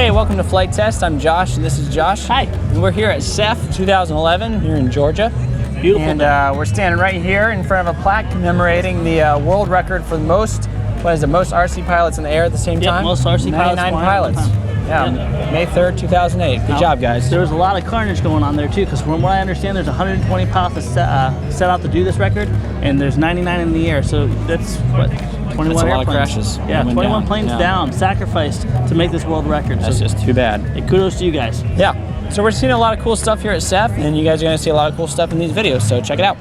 Hey, welcome to Flite Test. I'm Josh, and this is Josh. Hi. And we're here at SEFF 2011 here in Georgia. Beautiful. And we're standing right here in front of a plaque commemorating the world record for the most RC pilots in the air at the same time? Most RC pilots. 99 pilots. Yeah, May 3rd, 2008. Good job, guys. There was a lot of carnage going on there too, because from what I understand, there's 120 pilots that set out to do this record, and there's 99 in the air. So that's what, 21 That's a lot airplanes. of crashes. Yeah, 21 planes down, sacrificed to make this world record. That's just too bad. Hey, kudos to you guys. Yeah. So we're seeing a lot of cool stuff here at SEFF, and you guys are going to see a lot of cool stuff in these videos. So check it out.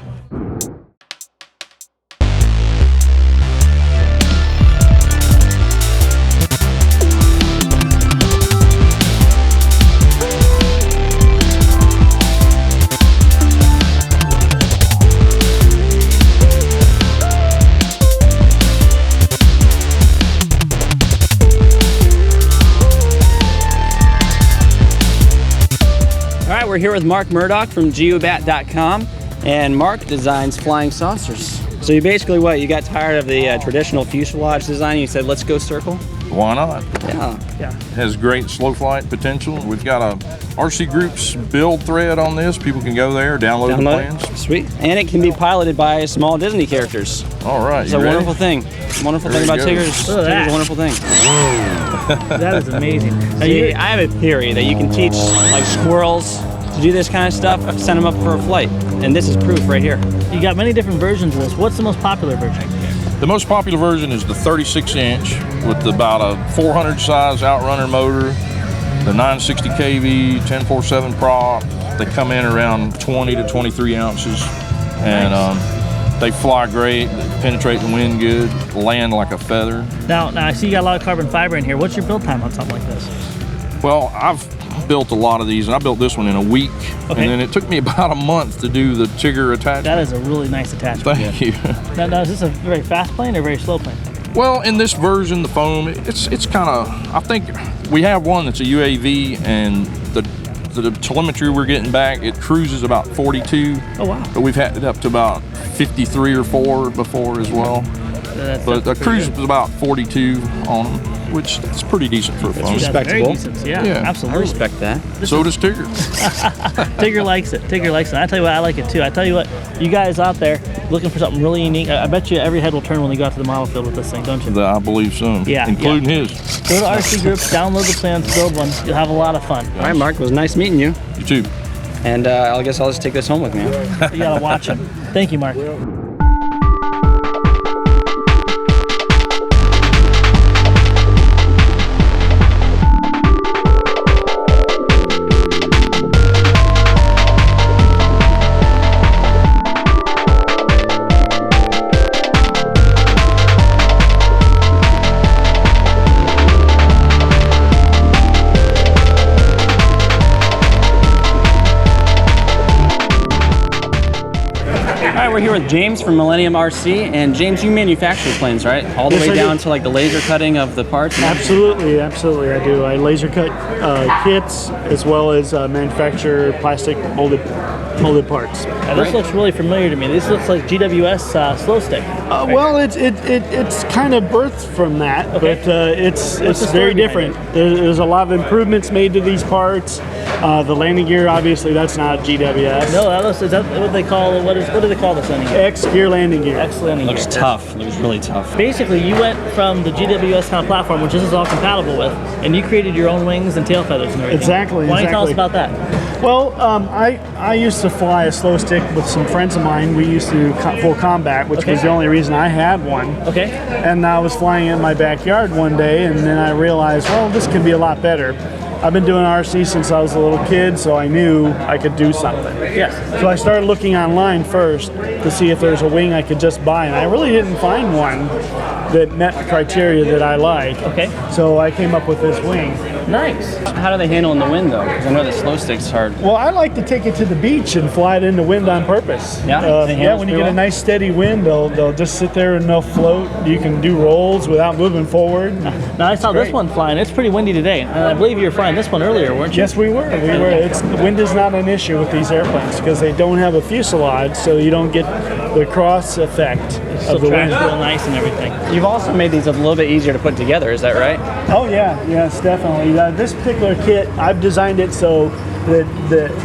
We're here with Murdock from Joab.com, and Mark designs flying saucers. So you basically you got tired of the traditional fuselage design and you said, let's go circle? Why not? Yeah. It has great slow flight potential. We've got a RC Group's build thread on this. People can go there, download the plans. Sweet. And it can be piloted by small Disney characters. All right, It's a wonderful thing. Wonderful thing about Tigger's. Tigger's a wonderful thing. That is amazing. See, I have a theory that you can teach like squirrels to do this kind of stuff, send them up for a flight. And this is proof right here. You got many different versions of this. What's the most popular version? The most popular version is the 36-inch with about a 400 size outrunner motor, the 960 kV, 1047 prop. They come in around 20 to 23 ounces. And they fly great, they penetrate the wind good, land like a feather. Now I see you got a lot of carbon fiber in here. What's your build time on something like this? Well, I've built a lot of these, and I built this one in a week, and then it took me about a month to do the Tigger attachment. That is a really nice attachment. Thank you. Now, is this a very fast plane or a very slow plane? Well, in this version, the foam, it's kind of, I think we have one that's a UAV, and the telemetry we're getting back, it cruises about 42. Oh, wow. But we've had it up to about 53 or 4 before as well. But the cruise was about 42 on them, which is pretty decent for a phone. Respectable. Yeah, absolutely. I respect that. So does Tigger. Tigger likes it. Tigger likes it. I tell you what, I like it too. I tell you what, you guys out there looking for something really unique, I bet you every head will turn when they go out to the model field with this thing, don't you? I believe so. Yeah. Including his. Go to RC Groups, download the plans, build one. You'll have a lot of fun. All right, Mark, it was nice meeting you. You too. And I guess I'll just take this home with me. You gotta watch him. Thank you, Mark. We're here with James from Millennium Rc, and James, you manufacture planes, right? All the way down to like the laser cutting of the parts? Absolutely, absolutely, I do. I laser cut kits as well as manufacture plastic molded parts. Now, this looks really familiar to me. This looks like GWS slow stick. Well, it's kind of birthed from that, but it's very different. There's a lot of improvements made to these parts. The landing gear, obviously, that's not GWS. No, is that what they call? What do they call this landing gear? X gear landing gear. X landing gear. Looks tough. Looks really tough. Basically, you went from the GWS kind of platform, which this is all compatible with, and you created your own wings and tail feathers and everything. Exactly. Why don't you tell us about that? Well, I used to fly a slow stick with some friends of mine. We used to full combat, which was the only reason I had one. Okay. And I was flying in my backyard one day, and then I realized, well, this could be a lot better. I've been doing RC since I was a little kid, so I knew I could do something. Yes. So I started looking online first to see if there's a wing I could just buy, and I really didn't find one that met the criteria that I like. Okay. So I came up with this wing. Nice. How do they handle in the wind though? Because I know the slow stick's hard. Well, I like to take it to the beach and fly it in the wind on purpose. Yeah? When you get a nice steady wind, they'll just sit there and they'll float. You can do rolls without moving forward. Now I saw this one flying. It's pretty windy today, and I believe you were flying this one earlier, weren't you? Yes, we were. The wind is not an issue with these airplanes because they don't have a fuselage, so you don't get the cross effect of the wind. Real nice and everything. You've also made these a little bit easier to put together, is that right? Oh yeah, yes, definitely. this particular kit, I've designed it so that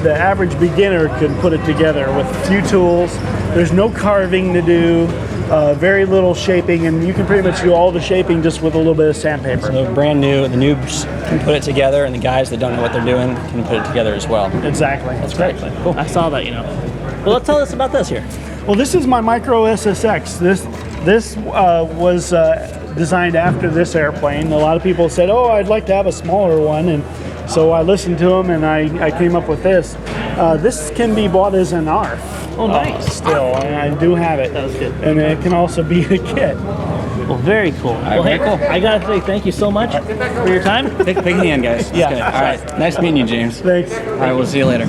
the average beginner can put it together with few tools. There's no carving to do, very little shaping, and you can pretty much do all the shaping just with a little bit of sandpaper. So brand new, the noobs can put it together, and the guys that don't know what they're doing can put it together as well. Exactly. That's great. Cool. I saw that, you know. Well, let's tell us about this here. Well, this is my Micro SSX. This was designed after this airplane. A lot of people said, "Oh, I'd like to have a smaller one," and so I listened to them and I came up with this. This can be bought as an ARF. Oh, nice. Still, I do have it. That was good. And it can also be a kit. Well, very cool. Well, very cool. I gotta say thank you so much for your time. Big hand, guys. Yeah. Good. All right. Nice meeting you, James. Thanks. All right, we'll see you later.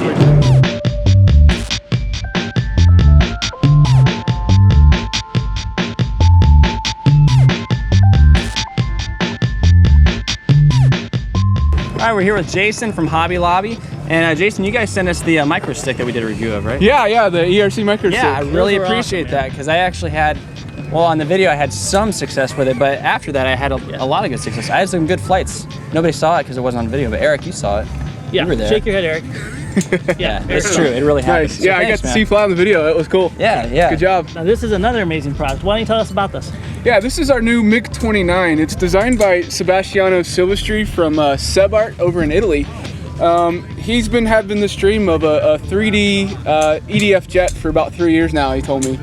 All right, we're here with Jason from Hobby Lobby. And Jason, you guys sent us the micro stick that we did a review of, right? Yeah, the ERC micro stick. Yeah, I really Those are appreciate awesome, that because I actually had, well, on the video I had some success with it, but after that I had a lot of good success. I had some good flights. Nobody saw it because it wasn't on video, but Eric, you saw it. Yeah, you were there. shake your head, Eric. Yeah, it's true. It really happened. Nice. So Yeah, I thanks, got to man. see Fly on the video. It was cool. Yeah. Good job. Now this is another amazing product. Why don't you tell us about this? Yeah, this is our new MiG-29. It's designed by Sebastiano Silvestri from Sebart over in Italy. He's been having this dream of a 3D EDF jet for about 3 years now, he told me.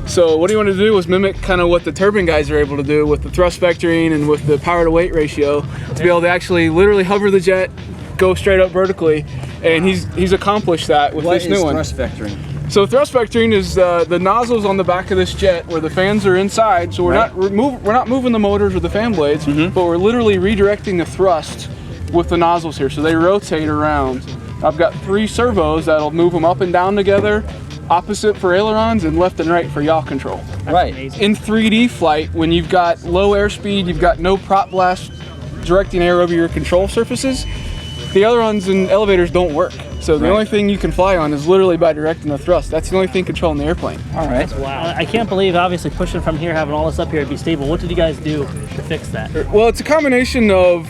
So what he wanted to do was mimic kind of what the turbine guys are able to do with the thrust vectoring and with the power to weight ratio, to be able to actually literally hover the jet, go straight up vertically, and he's accomplished that with this new one. What is thrust vectoring? So thrust vectoring is the nozzles on the back of this jet where the fans are inside. So we're not moving the motors or the fan blades, but we're literally redirecting the thrust with the nozzles here. So they rotate around. I've got 3 servos that'll move them up and down together, opposite for ailerons and left and right for yaw control. Right. In 3D flight, when you've got low airspeed, you've got no prop blast directing air over your control surfaces, the ailerons and elevators don't work. So the only thing you can fly on is literally by directing the thrust. That's the only thing controlling the airplane. All right. Wow. I can't believe, obviously, pushing from here, having all this up here to be stable. What did you guys do to fix that? Well, it's a combination of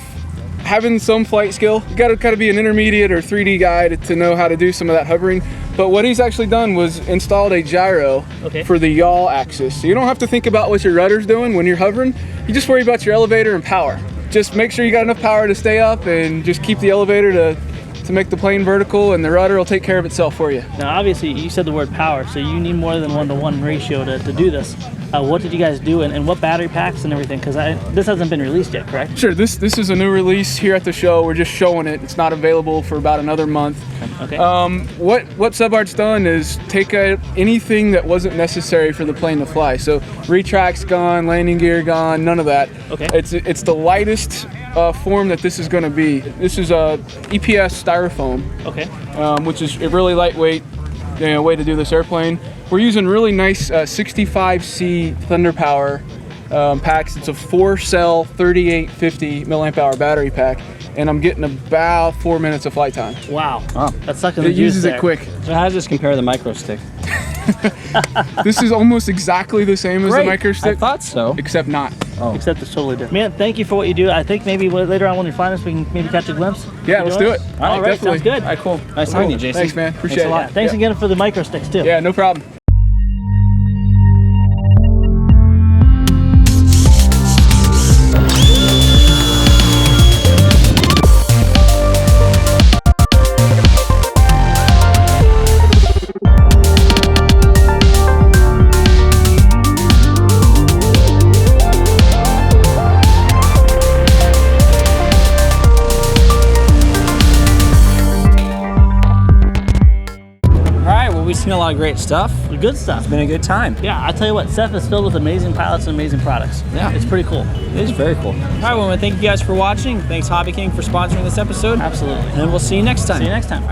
having some flight skill. You gotta be an intermediate or 3D guy to know how to do some of that hovering. But what he's actually done was installed a gyro for the yaw axis. So you don't have to think about what your rudder's doing when you're hovering. You just worry about your elevator and power. Just make sure you got enough power to stay up and just keep the elevator to make the plane vertical, and the rudder will take care of itself for you. Now, obviously, you said the word power, so you need more than 1-to-1 ratio to do this. What did you guys do, and what battery packs and everything? Because this hasn't been released yet, correct? Sure, this is a new release here at the show. We're just showing it. It's not available for about another month. Okay. What Sebart's done is take anything that wasn't necessary for the plane to fly. So retract's gone, landing gear gone, none of that. Okay. It's the lightest form that this is going to be. This is a EPS styrofoam. Okay. Which is a really lightweight way to do this airplane. We're using really nice 65C Thunder Power packs. It's a 4-cell 3850 milliamp hour battery pack, and I'm getting about 4 minutes of flight time. Wow. Oh. That's sucking the It juice uses there. it quick. So how does this compare to the micro stick? This is almost exactly the same as the micro I stick, thought so. except not. Except it's totally different. Man, thank you for what you do. I think maybe later on when you're flying this, we can maybe catch a glimpse. Yeah, You let's doing do it. All right, definitely. sounds good. All right, cool. Nice talking to you, Jason. Thanks, man. Appreciate a it. lot. Thanks again for the micro sticks, too. Yeah, no problem. We've seen a lot of great stuff. Good stuff. It's been a good time. Yeah, I tell you what, SEFF is filled with amazing pilots and amazing products. Yeah. It's pretty cool. It is very cool. All right, well, thank you guys for watching. Thanks, Hobby King, for sponsoring this episode. Absolutely. And we'll see you next time. See you next time.